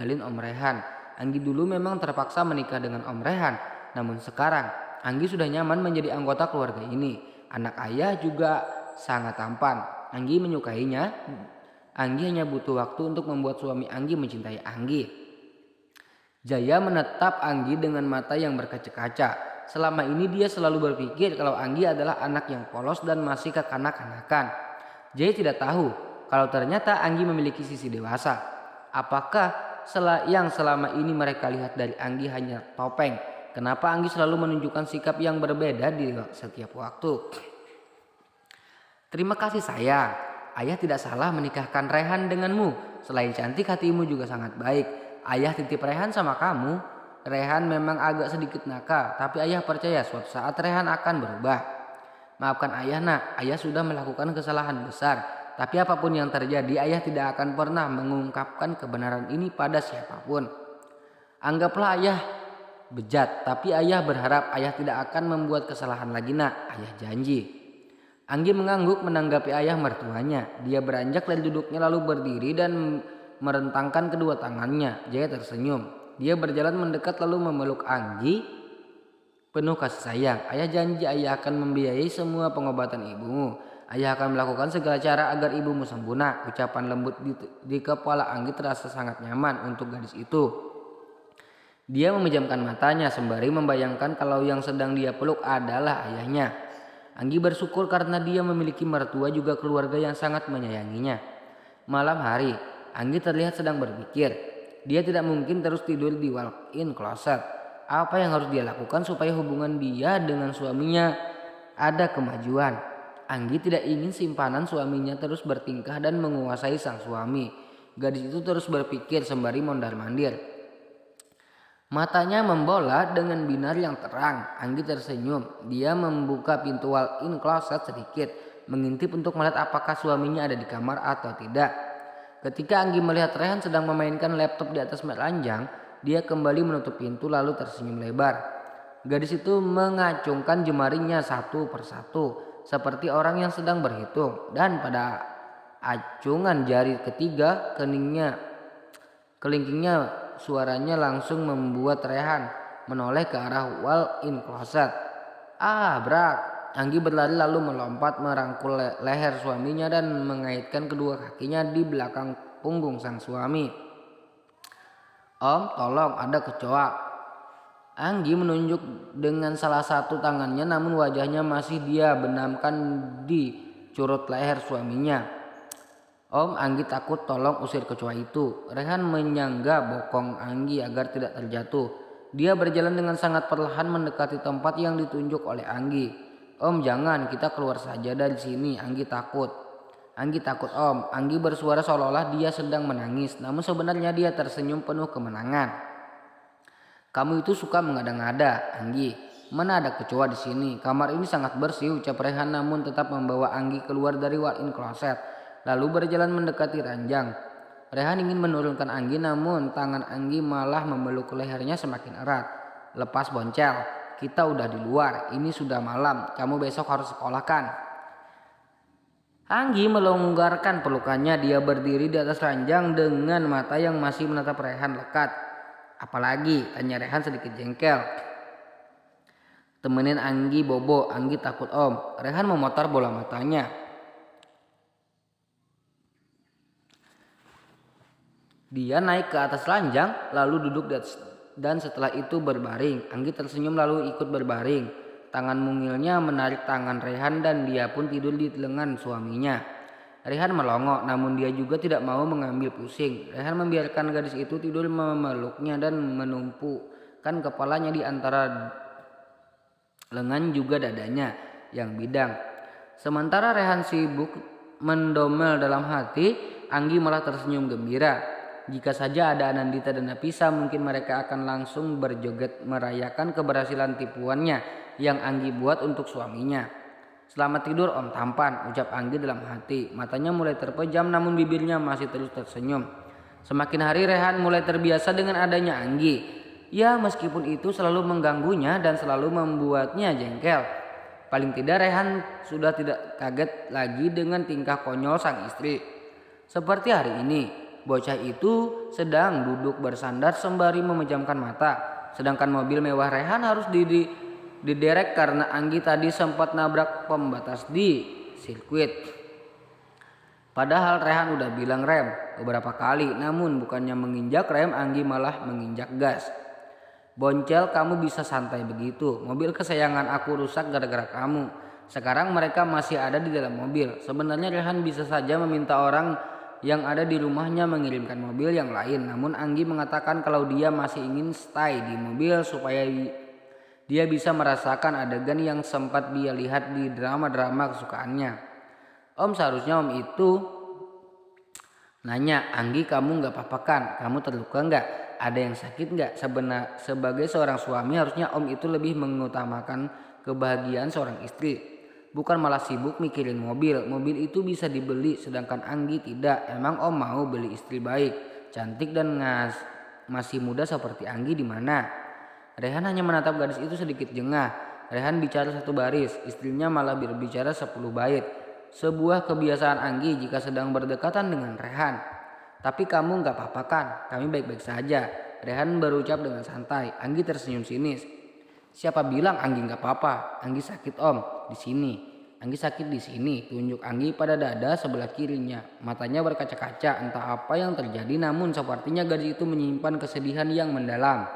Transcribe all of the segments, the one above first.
Jalin Om Rehan. Anggi dulu memang terpaksa menikah dengan Om Rehan, namun sekarang Anggi sudah nyaman menjadi anggota keluarga ini. Anak ayah juga sangat tampan. Anggi menyukainya. Anggi hanya butuh waktu untuk membuat suami Anggi mencintai Anggi. Jaya menatap Anggi dengan mata yang berkaca-kaca. Selama ini dia selalu berpikir kalau Anggi adalah anak yang polos dan masih kekanak-kanakan. Jaya tidak tahu kalau ternyata Anggi memiliki sisi dewasa. Apakah yang selama ini mereka lihat dari Anggi hanya topeng? Kenapa Anggi selalu menunjukkan sikap yang berbeda di setiap waktu? Terima kasih sayang. Ayah tidak salah menikahkan Rehan denganmu. Selain cantik, hatimu juga sangat baik. Ayah titip Rehan sama kamu. Rehan memang agak sedikit nakal, tapi ayah percaya suatu saat Rehan akan berubah. Maafkan ayah nak, ayah sudah melakukan kesalahan besar. Tapi apapun yang terjadi, ayah tidak akan pernah mengungkapkan kebenaran ini pada siapapun. Anggaplah ayah bejat, tapi ayah berharap ayah tidak akan membuat kesalahan lagi nak, ayah janji. Anggi mengangguk menanggapi ayah mertuanya. Dia beranjak dari duduknya lalu berdiri dan merentangkan kedua tangannya. Jaya tersenyum. Dia berjalan mendekat lalu memeluk Anggi penuh kasih sayang. Ayah janji ayah akan membiayai semua pengobatan ibumu. Ayah akan melakukan segala cara agar ibumu sembuh nak. Ucapan lembut di kepala Anggi terasa sangat nyaman untuk gadis itu. Dia memejamkan matanya sembari membayangkan kalau yang sedang dia peluk adalah ayahnya. Anggi bersyukur karena dia memiliki mertua juga keluarga yang sangat menyayanginya. Malam hari, Anggi terlihat sedang berpikir. Dia tidak mungkin terus tidur di walk-in closet. Apa yang harus dia lakukan supaya hubungan dia dengan suaminya ada kemajuan? Anggi tidak ingin simpanan suaminya terus bertingkah dan menguasai sang suami. Gadis itu terus berpikir sembari mondar-mandir. Matanya membola dengan binar yang terang. Anggi tersenyum. Dia membuka pintu walk-in closet sedikit, mengintip untuk melihat apakah suaminya ada di kamar atau tidak. Ketika Anggi melihat Rehan sedang memainkan laptop di atas ranjang, dia kembali menutup pintu lalu tersenyum lebar. Gadis itu mengacungkan jemarinya satu persatu, seperti orang yang sedang berhitung. Dan pada acungan jari ketiga, kelingkingnya suaranya langsung membuat Rehan menoleh ke arah walk-in closet. Brak! Anggi berlari lalu melompat merangkul leher suaminya dan mengaitkan kedua kakinya di belakang punggung sang suami. Om, tolong, ada kecoa. Anggi menunjuk dengan salah satu tangannya, namun wajahnya masih dia benamkan di curut leher suaminya. Om, Anggi takut, tolong usir kecoa itu. Rehan menyangga bokong Anggi agar tidak terjatuh. Dia berjalan dengan sangat perlahan mendekati tempat yang ditunjuk oleh Anggi. Om, jangan, kita keluar saja dari sini. Anggi takut. Anggi takut om. Anggi bersuara seolah-olah dia sedang menangis. Namun sebenarnya dia tersenyum penuh kemenangan. Kamu itu suka mengada-ngada, Anggi. Mana ada kecoa di sini? Kamar ini sangat bersih, ucap Rehan namun tetap membawa Anggi keluar dari walk-in closet. Lalu berjalan mendekati ranjang. Rehan ingin menurunkan Anggi namun tangan Anggi malah memeluk lehernya semakin erat. Lepas boncel. Kita udah di luar, ini sudah malam, kamu besok harus sekolah kan? Anggi melonggarkan pelukannya, dia berdiri di atas ranjang dengan mata yang masih menatap Rehan lekat. Apalagi? Tanya Rehan sedikit jengkel. Temenin Anggi bobo, Anggi takut om. Rehan memutar bola matanya. Dia naik ke atas ranjang lalu duduk di atas dan setelah itu berbaring. Anggi tersenyum lalu ikut berbaring. Tangan mungilnya menarik tangan Rehan dan dia pun tidur di lengan suaminya. Rehan melongo namun dia juga tidak mau mengambil pusing. Rehan membiarkan gadis itu tidur memeluknya dan menumpukan kepalanya di antara lengan juga dadanya yang bidang. Sementara Rehan sibuk mendomel dalam hati, Anggi malah tersenyum gembira. Jika saja ada Anandita dan Napisa, mungkin mereka akan langsung berjoget merayakan keberhasilan tipuannya yang Anggi buat untuk suaminya. Selamat tidur om tampan, ucap Anggi dalam hati. Matanya mulai terpejam namun bibirnya masih terus tersenyum. Semakin hari Rehan mulai terbiasa dengan adanya Anggi. Ya meskipun itu selalu mengganggunya dan selalu membuatnya jengkel. Paling tidak Rehan sudah tidak kaget lagi dengan tingkah konyol sang istri. Seperti hari ini. Bocah itu sedang duduk bersandar sembari memejamkan mata. Sedangkan mobil mewah Rehan harus diderek karena Anggi tadi sempat nabrak pembatas di sirkuit. Padahal Rehan udah bilang rem beberapa kali, namun bukannya menginjak rem, Anggi malah menginjak gas. Boncel, kamu bisa santai begitu. Mobil kesayangan aku rusak gara-gara kamu. Sekarang mereka masih ada di dalam mobil. Sebenarnya Rehan bisa saja meminta orang yang ada di rumahnya mengirimkan mobil yang lain. Namun Anggi mengatakan kalau dia masih ingin stay di mobil supaya dia bisa merasakan adegan yang sempat dia lihat di drama-drama kesukaannya. Om, seharusnya Om itu nanya, Anggi kamu gak apa-apa kan? Kamu terluka gak? Ada yang sakit gak? Sebagai seorang suami harusnya Om itu lebih mengutamakan kebahagiaan seorang istri. Bukan malah sibuk mikirin mobil. Mobil itu bisa dibeli sedangkan Anggi tidak. Emang Om mau beli istri baik, cantik dan masih muda seperti Anggi di mana? Rehan hanya menatap gadis itu sedikit jengah. Rehan bicara satu baris, istrinya malah berbicara 10 bait. Sebuah kebiasaan Anggi jika sedang berdekatan dengan Rehan. Tapi kamu gak apa-apa kan? Kami baik-baik saja. Rehan berucap dengan santai. Anggi tersenyum sinis. Siapa bilang Anggi gak apa-apa? Anggi sakit Om, di sini. Anggi sakit di sini. Tunjuk Anggi pada dada sebelah kirinya. Matanya berkaca-kaca, entah apa yang terjadi, namun sepertinya gadis itu menyimpan kesedihan yang mendalam.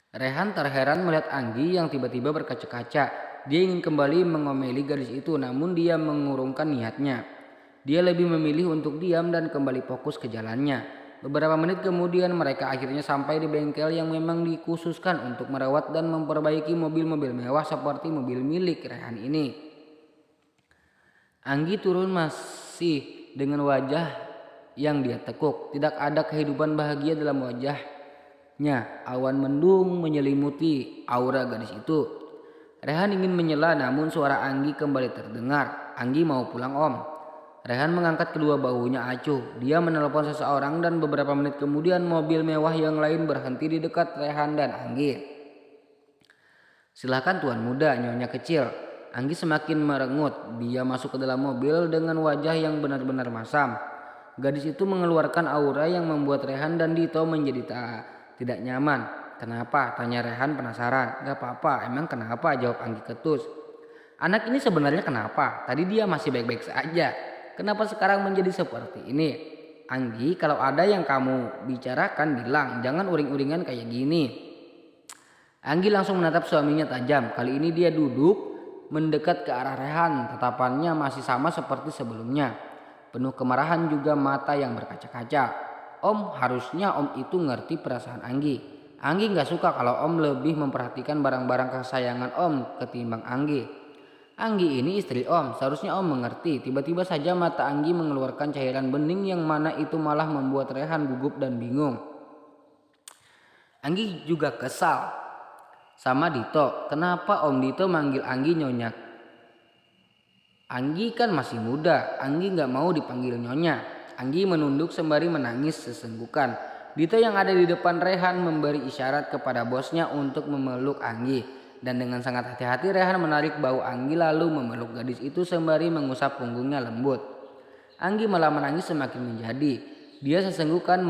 Rehan terheran melihat Anggi yang tiba-tiba berkaca-kaca. Dia ingin kembali mengomeli gadis itu, namun dia mengurungkan niatnya. Dia lebih memilih untuk diam dan kembali fokus ke jalannya. Beberapa menit kemudian mereka akhirnya sampai di bengkel yang memang dikhususkan untuk merawat dan memperbaiki mobil-mobil mewah seperti mobil milik Rehan ini. Anggi turun masih dengan wajah yang dia tekuk. Tidak ada kehidupan bahagia dalam wajahnya. Awan mendung menyelimuti aura gadis itu. Rehan ingin menyela namun suara Anggi kembali terdengar. Anggi mau pulang Om. Rehan mengangkat kedua bahunya acuh. Dia menelpon seseorang dan beberapa menit kemudian mobil mewah yang lain berhenti di dekat Rehan dan Anggi. Silakan tuan muda, nyonya kecil. Anggi semakin merengut. Dia masuk ke dalam mobil dengan wajah yang benar-benar masam. Gadis itu mengeluarkan aura yang membuat Rehan dan Dito menjadi tidak nyaman. Kenapa? Tanya Rehan penasaran. Gak apa-apa, emang kenapa? Jawab Anggi ketus. Anak ini sebenarnya kenapa? Tadi dia masih baik-baik saja. Kenapa sekarang menjadi seperti ini? Anggi, kalau ada yang kamu bicarakan bilang, jangan uring-uringan kayak gini. Anggi langsung menatap suaminya tajam. Kali ini dia duduk mendekat ke arah Rehan. Tatapannya masih sama seperti sebelumnya. Penuh kemarahan juga mata yang berkaca-kaca. Om, harusnya Om itu ngerti perasaan Anggi. Anggi gak suka kalau Om lebih memperhatikan barang-barang kesayangan Om ketimbang Anggi. Anggi ini istri Om, seharusnya Om mengerti. Tiba-tiba saja mata Anggi mengeluarkan cairan bening yang mana itu malah membuat Rehan gugup dan bingung. Anggi juga kesal sama Dito. Kenapa Om Dito manggil Anggi nyonya? Anggi kan masih muda. Anggi gak mau dipanggil nyonya. Anggi menunduk sembari menangis sesenggukan. Dito yang ada di depan Rehan memberi isyarat kepada bosnya untuk memeluk Anggi. Dan dengan sangat hati-hati Rehan menarik bahu Anggi lalu memeluk gadis itu sembari mengusap punggungnya lembut. Anggi malah menangis semakin menjadi. Dia sesenggukan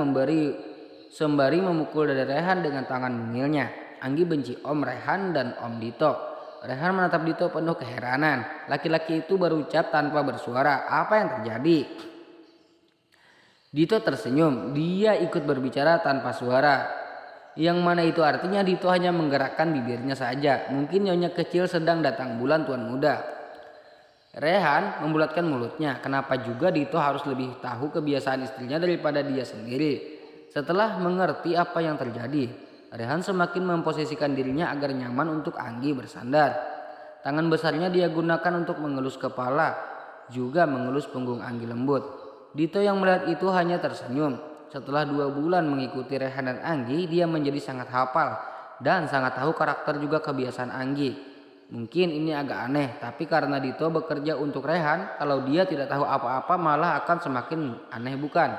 sembari memukul dada Rehan dengan tangan mungilnya. Anggi benci Om Rehan dan Om Dito. Rehan menatap Dito penuh keheranan. Laki-laki itu berucap tanpa bersuara. Apa yang terjadi? Dito tersenyum. Dia ikut berbicara tanpa suara. Yang mana itu artinya Dito hanya menggerakkan bibirnya saja. Mungkin nyonya kecil sedang datang bulan tuan muda. Rehan membulatkan mulutnya. Kenapa juga Dito harus lebih tahu kebiasaan istrinya daripada dia sendiri? Setelah mengerti apa yang terjadi, Rehan semakin memposisikan dirinya agar nyaman untuk Anggi bersandar. Tangan besarnya dia gunakan untuk mengelus kepala, juga mengelus punggung Anggi lembut. Dito yang melihat itu hanya tersenyum. Setelah 2 bulan mengikuti Rehan dan Anggi, dia menjadi sangat hafal dan sangat tahu karakter juga kebiasaan Anggi. Mungkin ini agak aneh, tapi karena Dito bekerja untuk Rehan, kalau dia tidak tahu apa-apa malah akan semakin aneh bukan?